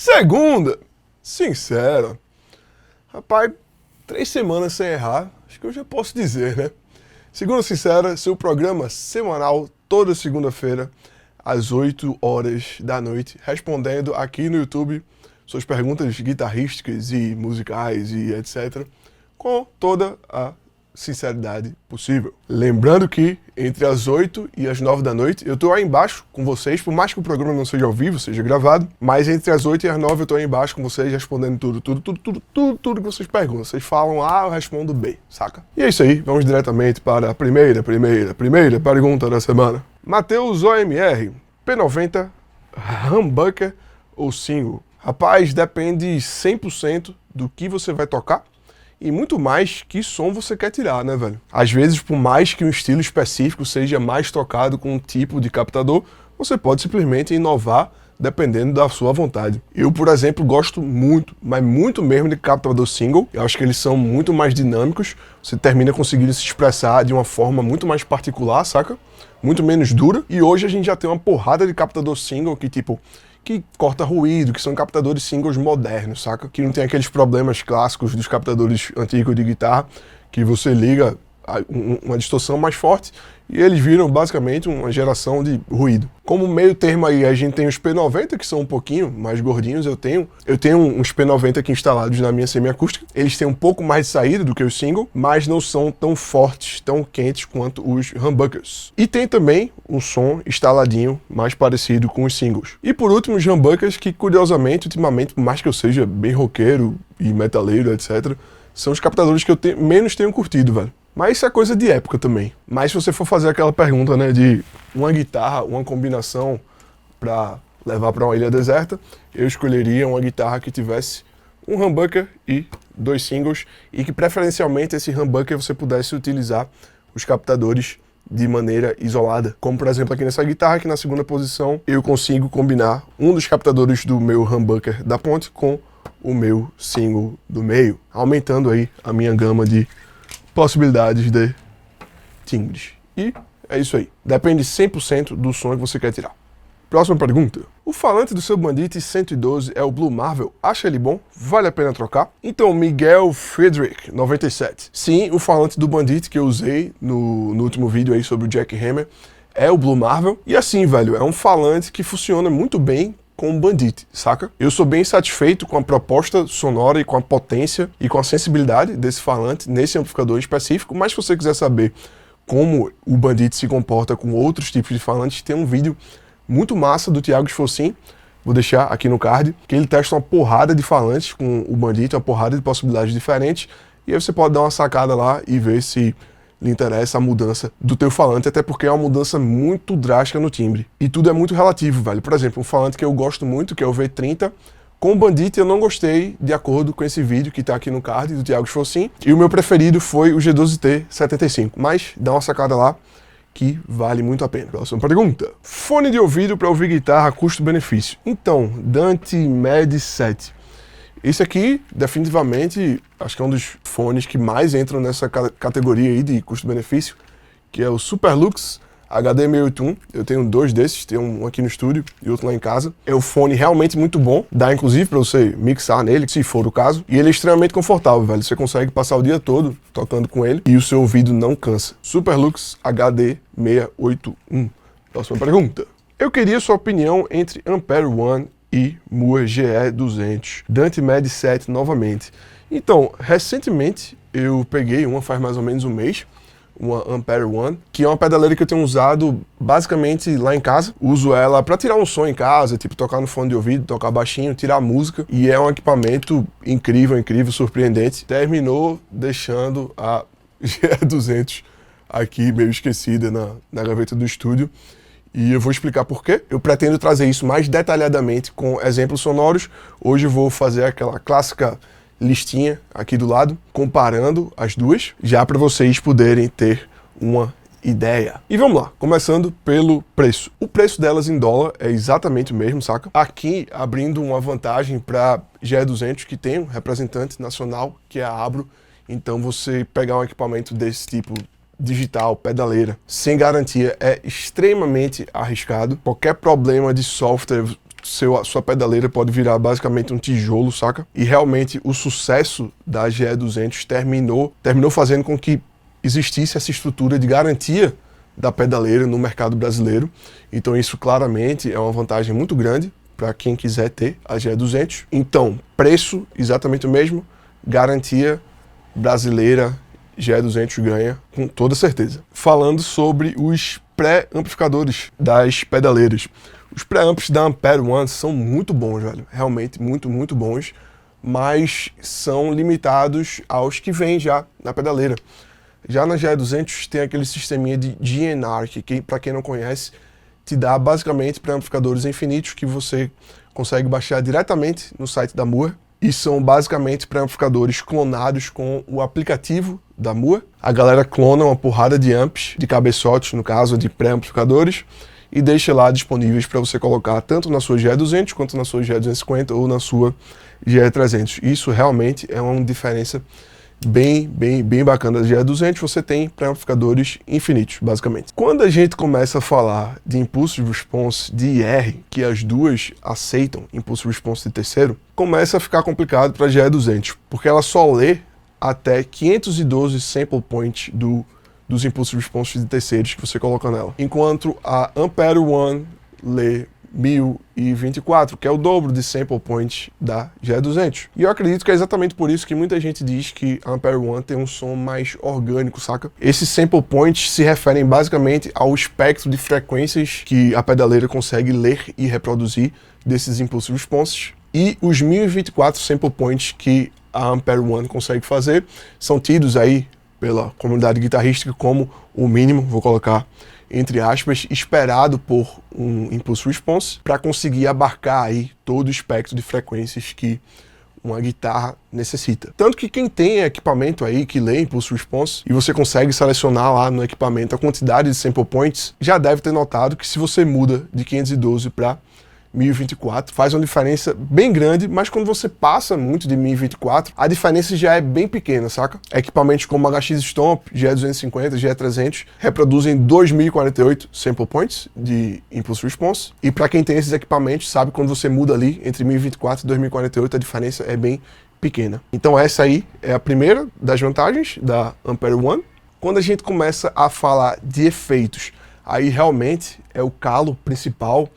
Segunda, sincera. Rapaz, 3 semanas sem errar, acho que eu já posso dizer, né? Segunda Sincera, seu programa semanal, toda segunda-feira, às 8 horas da noite, respondendo aqui no YouTube suas perguntas guitarrísticas e musicais e etc., com toda a sinceridade possível. Lembrando que entre as 8 e as 9 da noite eu tô aí embaixo com vocês, por mais que o programa não seja ao vivo, seja gravado, mas entre as 8 e as 9 eu tô aí embaixo com vocês respondendo tudo que vocês perguntam. Vocês falam A, eu respondo B, saca? E é isso aí, vamos diretamente para a primeira pergunta da semana. Matheus OMR, P90, humbucker ou single? Rapaz, depende 100% do que você vai tocar e muito mais que som você quer tirar, né, velho? Às vezes, por mais que um estilo específico seja mais tocado com um tipo de captador, você pode simplesmente inovar dependendo da sua vontade. Eu, por exemplo, gosto muito, mas muito mesmo de captador single. Eu acho que eles são muito mais dinâmicos, você termina conseguindo se expressar de uma forma muito mais particular, saca? Muito menos dura. E hoje a gente já tem uma porrada de captador single que corta ruído, que são captadores singles modernos, saca? Que não tem aqueles problemas clássicos dos captadores antigos de guitarra, que você liga uma distorção mais forte e eles viram basicamente uma geração de ruído. Como meio termo aí, a gente tem os P90, que são um pouquinho mais gordinhos, eu tenho uns P90 aqui instalados na minha semiacústica. Eles têm um pouco mais de saída do que os single, mas não são tão fortes, tão quentes quanto os humbuckers. E tem também um som instaladinho mais parecido com os singles. E por último, os humbuckers, que curiosamente, ultimamente, por mais que eu seja bem roqueiro e metaleiro, etc., são os captadores que eu menos tenho curtido, velho. Mas isso é coisa de época também. Mas se você for fazer aquela pergunta, né, de uma guitarra, uma combinação para levar para uma ilha deserta, eu escolheria uma guitarra que tivesse um humbucker e 2 singles, e que preferencialmente esse humbucker você pudesse utilizar os captadores de maneira isolada. Como por exemplo aqui nessa guitarra, que na segunda posição eu consigo combinar um dos captadores do meu humbucker da ponte com o meu single do meio, aumentando aí a minha gama de possibilidades de timbres. E é isso aí. Depende 100% do som que você quer tirar. Próxima pergunta. O falante do seu Bandit 112 é o Blue Marvel. Acha ele bom? Vale a pena trocar? Então, Miguel Friedrich, 97. Sim, o falante do Bandit que eu usei no último vídeo aí sobre o Jack Hammer é o Blue Marvel. E assim, velho, é um falante que funciona muito bem com o Bandit, saca? Eu sou bem satisfeito com a proposta sonora e com a potência e com a sensibilidade desse falante nesse amplificador específico, mas se você quiser saber como o Bandit se comporta com outros tipos de falantes, tem um vídeo muito massa do Thiago Sfossin, vou deixar aqui no card, que ele testa uma porrada de falantes com o Bandit, uma porrada de possibilidades diferentes, e aí você pode dar uma sacada lá e ver se lhe interessa a mudança do teu falante, até porque é uma mudança muito drástica no timbre. E tudo é muito relativo, velho. Por exemplo, um falante que eu gosto muito, que é o V30, com o Bandit eu não gostei, de acordo com esse vídeo que tá aqui no card do Thiago Sfossin, e o meu preferido foi o G12T75, mas dá uma sacada lá que vale muito a pena. Próxima pergunta. Fone de ouvido para ouvir guitarra, custo-benefício. Então, Dante Med 7. Esse aqui, definitivamente, acho que é um dos fones que mais entram nessa categoria aí de custo-benefício, que é o Superlux HD681. Eu tenho 2 desses, tenho um aqui no estúdio e outro lá em casa. É um fone realmente muito bom, dá inclusive para você mixar nele, se for o caso. E ele é extremamente confortável, velho. Você consegue passar o dia todo tocando com ele e o seu ouvido não cansa. Superlux HD681. Próxima pergunta. Eu queria sua opinião entre Ampere One e Moore GE200, Dante Med 7 novamente. Então, recentemente eu peguei uma faz mais ou menos um mês, uma Ampere One, que é uma pedaleira que eu tenho usado basicamente lá em casa. Uso ela para tirar um som em casa, tipo tocar no fone de ouvido, tocar baixinho, tirar música, e é um equipamento incrível, surpreendente. Terminou deixando a GE200 aqui meio esquecida na gaveta do estúdio. E eu vou explicar por quê. Eu pretendo trazer isso mais detalhadamente com exemplos sonoros. Hoje eu vou fazer aquela clássica listinha aqui do lado, comparando as duas, já para vocês poderem ter uma ideia. E vamos lá, começando pelo preço. O preço delas em dólar é exatamente o mesmo, saca? Aqui, abrindo uma vantagem para GE200, que tem um representante nacional, que é a Abro. Então você pegar um equipamento desse tipo digital, pedaleira, sem garantia, é extremamente arriscado. Qualquer problema de software sua pedaleira pode virar basicamente um tijolo, saca? E realmente o sucesso da GE200 terminou fazendo com que existisse essa estrutura de garantia da pedaleira no mercado brasileiro. Então isso claramente é uma vantagem muito grande para quem quiser ter a GE200. Então, preço exatamente o mesmo, garantia brasileira, GE200 ganha com toda certeza. Falando sobre os pré-amplificadores das pedaleiras. Os pré-amps da Ampere One são muito bons, velho. Realmente muito, muito bons, mas são limitados aos que vêm já na pedaleira. Já na GE200 tem aquele sisteminha de GNR, que para quem não conhece, te dá basicamente pré-amplificadores infinitos que você consegue baixar diretamente no site da Moore. E são basicamente pré-amplificadores clonados com o aplicativo da Moore. A galera clona uma porrada de amps, de cabeçotes, no caso, de pré-amplificadores, e deixa lá disponíveis para você colocar tanto na sua GE200 quanto na sua GE250 ou na sua GE300. Isso realmente é uma diferença bem bacana da GE200. Você tem pré-amplificadores infinitos, basicamente. Quando a gente começa a falar de Impulse Response de IR, que as duas aceitam Impulse Response de terceiro, começa a ficar complicado para a GE200, porque ela só lê até 512 sample points dos Impulse Response de terceiros que você coloca nela, enquanto a Ampere One lê 1024, que é o dobro de sample point da GE200. E eu acredito que é exatamente por isso que muita gente diz que a Ampere One tem um som mais orgânico, saca? Esses sample points se referem basicamente ao espectro de frequências que a pedaleira consegue ler e reproduzir desses impulse responses. E os 1024 sample points que a Ampere One consegue fazer são tidos aí pela comunidade guitarrística como o mínimo, vou colocar entre aspas, esperado por um Impulse Response para conseguir abarcar aí todo o espectro de frequências que uma guitarra necessita. Tanto que quem tem equipamento aí que lê Impulse Response e você consegue selecionar lá no equipamento a quantidade de sample points, já deve ter notado que se você muda de 512 para 1024, faz uma diferença bem grande, mas quando você passa muito de 1024, a diferença já é bem pequena, saca? Equipamentos como HX Stomp, GE250, GE300 reproduzem 2048 sample points de Impulse Response, e para quem tem esses equipamentos, sabe quando você muda ali entre 1024 e 2048, a diferença é bem pequena. Então essa aí é a primeira das vantagens da Ampere One. Quando a gente começa a falar de efeitos, aí realmente é o calo principal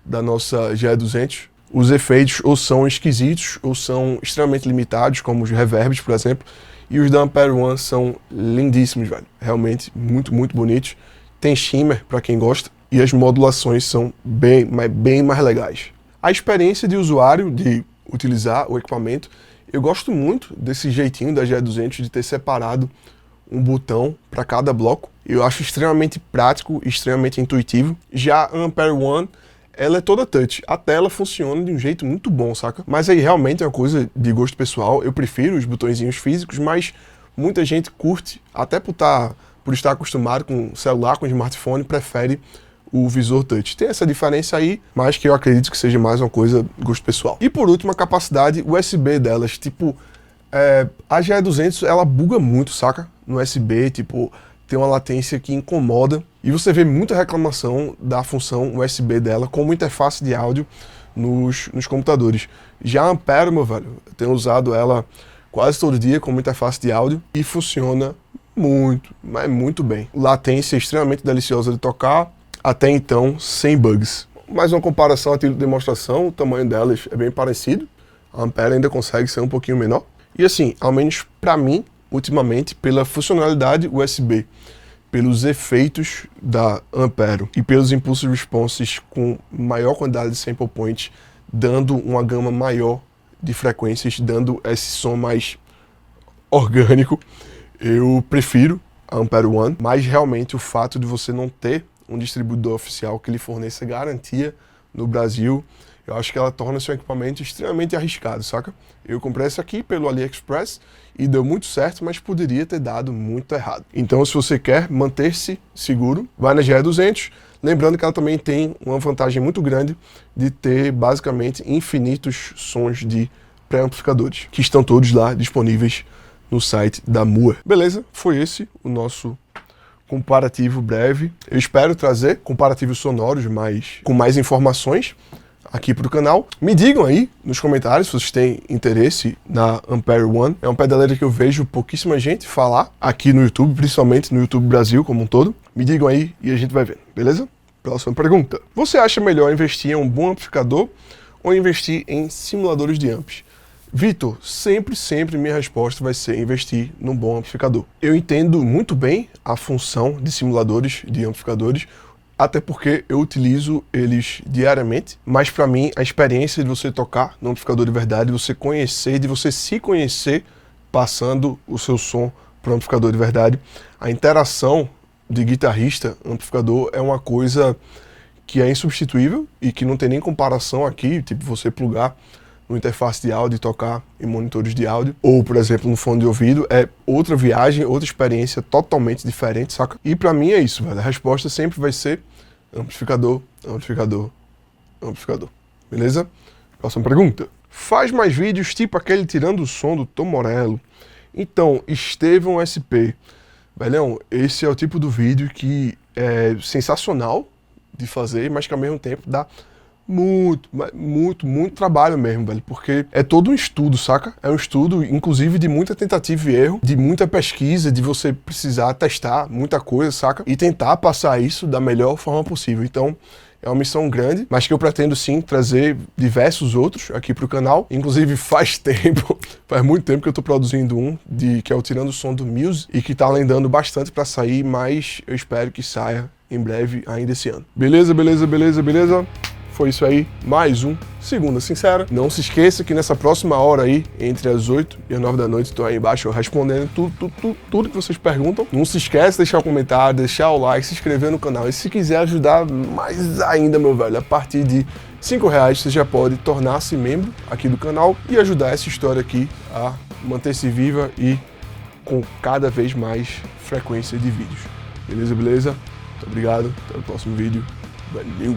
da nossa GE200. Os efeitos ou são esquisitos ou são extremamente limitados, como os reverbs, por exemplo, e os da Ampere One são lindíssimos, velho. Realmente muito bonitos. Tem shimmer para quem gosta e as modulações são bem mais legais. A experiência de usuário de utilizar o equipamento, eu gosto muito desse jeitinho da GE200 de ter separado um botão para cada bloco. Eu acho extremamente prático, extremamente intuitivo. Já a Ampere One, ela é toda touch. A tela funciona de um jeito muito bom, saca? Mas aí realmente é uma coisa de gosto pessoal. Eu prefiro os botõezinhos físicos, mas muita gente curte, até por estar acostumado com celular, com smartphone, prefere o visor touch. Tem essa diferença aí, mas que eu acredito que seja mais uma coisa de gosto pessoal. E por último, a capacidade USB delas. Tipo, a GE200, ela buga muito, saca? No USB, tipo, tem uma latência que incomoda. E você vê muita reclamação da função USB dela como interface de áudio nos computadores. Já a Ampere, meu velho, eu tenho usado ela quase todo dia como interface de áudio e funciona muito bem. Latência extremamente deliciosa de tocar, até então sem bugs. Mais uma comparação a título de demonstração, o tamanho delas é bem parecido. A Ampere ainda consegue ser um pouquinho menor. E assim, ao menos para mim, ultimamente, pela funcionalidade USB, pelos efeitos da Ampere e pelos impulse responses com maior quantidade de sample points, dando uma gama maior de frequências, dando esse som mais orgânico, eu prefiro a Ampere One, mas realmente o fato de você não ter um distribuidor oficial que lhe forneça garantia no Brasil, eu acho que ela torna seu equipamento extremamente arriscado, saca? Eu comprei essa aqui pelo AliExpress e deu muito certo, mas poderia ter dado muito errado. Então, se você quer manter-se seguro, vai na GE200, lembrando que ela também tem uma vantagem muito grande de ter basicamente infinitos sons de pré-amplificadores, que estão todos lá disponíveis no site da Moore. Beleza? Foi esse o nosso comparativo breve. Eu espero trazer comparativos sonoros com mais informações aqui para o canal. Me digam aí nos comentários se vocês têm interesse na Ampere One. É uma pedaleira que eu vejo pouquíssima gente falar aqui no YouTube, principalmente no YouTube Brasil como um todo. Me digam aí e a gente vai ver, beleza? Próxima pergunta. Você acha melhor investir em um bom amplificador ou investir em simuladores de amps? Vitor, sempre minha resposta vai ser investir num bom amplificador. Eu entendo muito bem a função de simuladores de amplificadores, até porque eu utilizo eles diariamente, mas para mim a experiência de você tocar no amplificador de verdade, de você conhecer, de você se conhecer passando o seu som para o amplificador de verdade, a interação de guitarrista amplificador é uma coisa que é insubstituível e que não tem nem comparação aqui, tipo você plugar no interface de áudio e tocar em monitores de áudio, ou, por exemplo, no fone de ouvido, é outra viagem, outra experiência totalmente diferente, saca? E pra mim é isso, velho. A resposta sempre vai ser amplificador, amplificador, amplificador. Beleza? Próxima pergunta. Faz mais vídeos tipo aquele tirando o som do Tom Morello? Então, Estevão SP. Velhão, esse é o tipo do vídeo que é sensacional de fazer, mas que ao mesmo tempo dá muito trabalho mesmo, velho, porque é todo um estudo, saca? É um estudo, inclusive, de muita tentativa e erro, de muita pesquisa, de você precisar testar muita coisa, saca? E tentar passar isso da melhor forma possível. Então, é uma missão grande, mas que eu pretendo sim trazer diversos outros aqui pro canal. Inclusive faz muito tempo que eu tô produzindo um, que é o Tirando o Som do Muse, e que tá alendando bastante pra sair, mas eu espero que saia em breve ainda esse ano. Beleza? Foi isso aí, mais um Segunda Sincera. Não se esqueça que nessa próxima hora aí, entre as 8 e as 9 da noite, estou aí embaixo respondendo tudo que vocês perguntam. Não se esqueça de deixar o comentário, deixar o like, se inscrever no canal. E se quiser ajudar mais ainda, meu velho, a partir de R$5 você já pode tornar-se membro aqui do canal e ajudar essa história aqui a manter-se viva e com cada vez mais frequência de vídeos. Beleza? Muito obrigado, até o próximo vídeo. Valeu!